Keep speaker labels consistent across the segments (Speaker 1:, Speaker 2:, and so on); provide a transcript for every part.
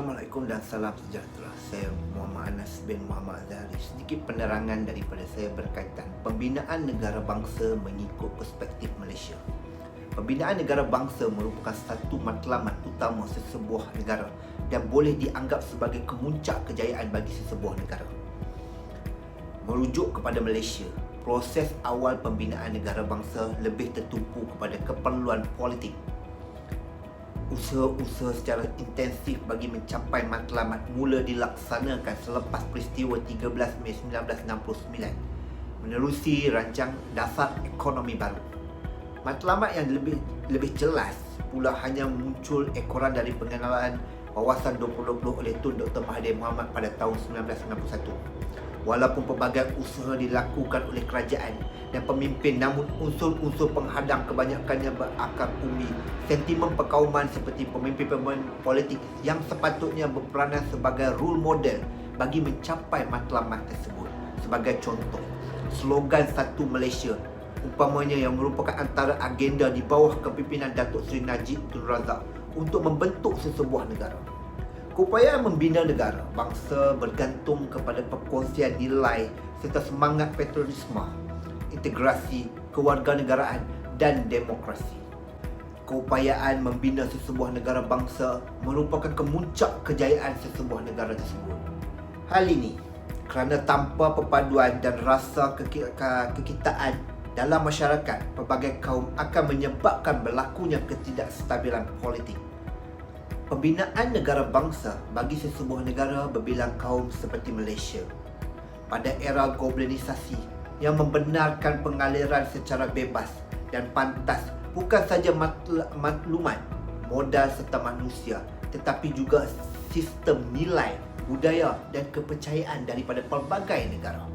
Speaker 1: Assalamualaikum dan salam sejahtera. Saya Muhammad Anas bin Muhammad Azhari. Sedikit penerangan daripada saya berkaitan pembinaan negara bangsa mengikut perspektif Malaysia. Pembinaan negara bangsa merupakan satu matlamat utama sesebuah negara dan boleh dianggap sebagai kemuncak kejayaan bagi sesebuah negara. Merujuk kepada Malaysia, proses awal pembinaan negara bangsa lebih tertumpu kepada keperluan politik. Usaha-usaha secara intensif bagi mencapai matlamat mula dilaksanakan selepas peristiwa 13 Mei 1969 menerusi rancang dasar ekonomi baru. Matlamat yang lebih jelas pula hanya muncul ekoran dari pengenalan Wawasan 2020 oleh Tun Dr. Mahathir Mohamad pada tahun 1991. Walaupun pelbagai usaha dilakukan oleh kerajaan dan pemimpin, namun unsur-unsur penghadang kebanyakannya berakar umbi. Sentimen perkauman seperti pemimpin-pemimpin politik yang sepatutnya berperanan sebagai role model bagi mencapai matlamat tersebut. Sebagai contoh, slogan Satu Malaysia umpamanya yang merupakan antara agenda di bawah kepimpinan Datuk Seri Najib Tun Razak untuk membentuk sesebuah negara. Keupayaan membina negara bangsa bergantung kepada perkongsian nilai serta semangat patriotisme, integrasi, kewarganegaraan dan demokrasi. Keupayaan membina sesebuah negara bangsa merupakan kemuncak kejayaan sesebuah negara tersebut. Hal ini kerana tanpa perpaduan dan rasa kekitaan dalam masyarakat, pelbagai kaum akan menyebabkan berlakunya ketidakstabilan politik. Pembinaan negara bangsa bagi sesebuah negara berbilang kaum seperti Malaysia pada era globalisasi yang membenarkan pengaliran secara bebas dan pantas bukan saja maklumat, modal serta manusia, tetapi juga sistem nilai, budaya dan kepercayaan daripada pelbagai negara.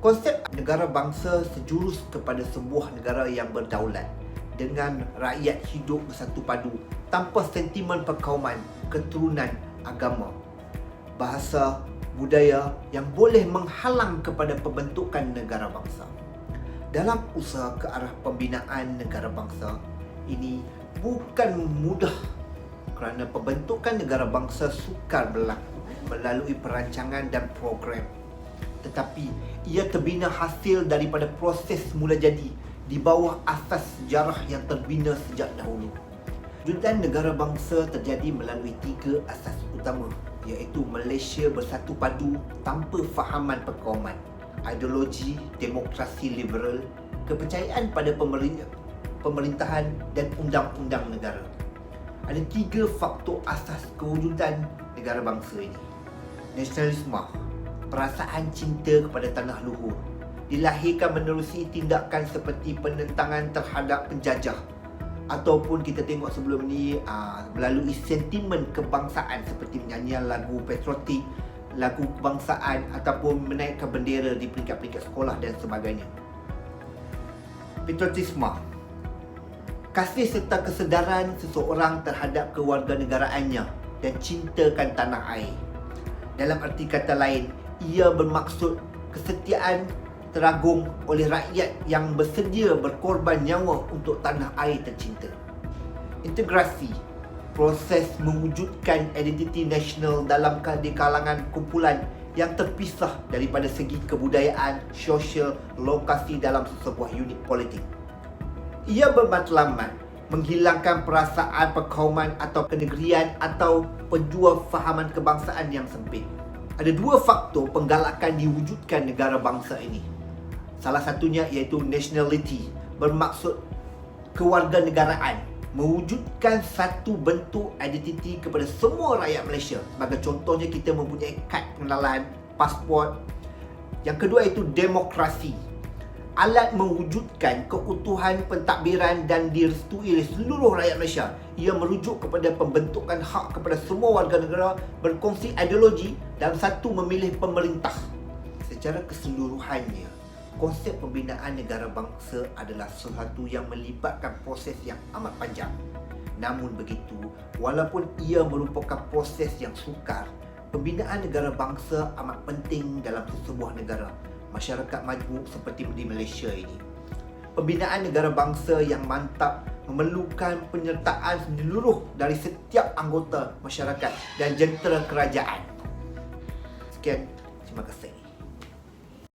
Speaker 1: Konsep negara bangsa sejurus kepada sebuah negara yang berdaulat dengan rakyat hidup bersatu padu tanpa sentimen perkauman, keturunan, agama, bahasa, budaya yang boleh menghalang kepada pembentukan negara bangsa. Dalam usaha ke arah pembinaan negara bangsa ini bukan mudah kerana pembentukan negara bangsa sukar berlaku melalui perancangan dan program, tetapi ia terbina hasil daripada proses mula jadi di bawah asas sejarah yang terbina sejak dahulu. Wujudan negara bangsa terjadi melalui 3 asas utama, iaitu Malaysia bersatu padu tanpa fahaman perkauman, ideologi demokrasi liberal, kepercayaan pada pemerintahan dan undang-undang negara. Ada 3 faktor asas kewujudan negara bangsa ini. Nasionalisme, perasaan cinta kepada tanah luhur, dilahirkan menerusi tindakan seperti penentangan terhadap penjajah, ataupun kita tengok sebelum ni melalui sentimen kebangsaan seperti menyanyian lagu patriotik, lagu kebangsaan ataupun menaikkan bendera di peringkat-peringkat sekolah dan sebagainya. Patriotisme, kasih serta kesedaran seseorang terhadap kewarganegaraannya dan cintakan tanah air. Dalam arti kata lain, ia bermaksud kesetiaan teragung oleh rakyat yang bersedia berkorban nyawa untuk tanah air tercinta. Integrasi, proses mewujudkan identiti nasional di kalangan kumpulan yang terpisah daripada segi kebudayaan, sosial, lokasi dalam sesebuah unit politik. Ia bermatlamat menghilangkan perasaan perkauman atau kenegerian atau penjua fahaman kebangsaan yang sempit. Ada 2 faktor penggalakan diwujudkan negara bangsa ini. Salah satunya iaitu nationality, bermaksud kewarganegaraan, mewujudkan satu bentuk identiti kepada semua rakyat Malaysia. Sebagai contohnya, kita mempunyai kad pengenalan, pasport. Yang kedua iaitu demokrasi, alat mewujudkan keutuhan pentadbiran dan direstui oleh seluruh rakyat Malaysia. Ia merujuk kepada pembentukan hak kepada semua warga negara berkongsi ideologi dan satu memilih pemerintah. Secara keseluruhannya, konsep pembinaan negara bangsa adalah sesuatu yang melibatkan proses yang amat panjang. Namun begitu, walaupun ia merupakan proses yang sukar, pembinaan negara bangsa amat penting dalam sebuah negara, masyarakat majmuk seperti di Malaysia ini. Pembinaan negara bangsa yang mantap memerlukan penyertaan menyeluruh dari setiap anggota masyarakat dan jentera kerajaan. Sekian, terima kasih.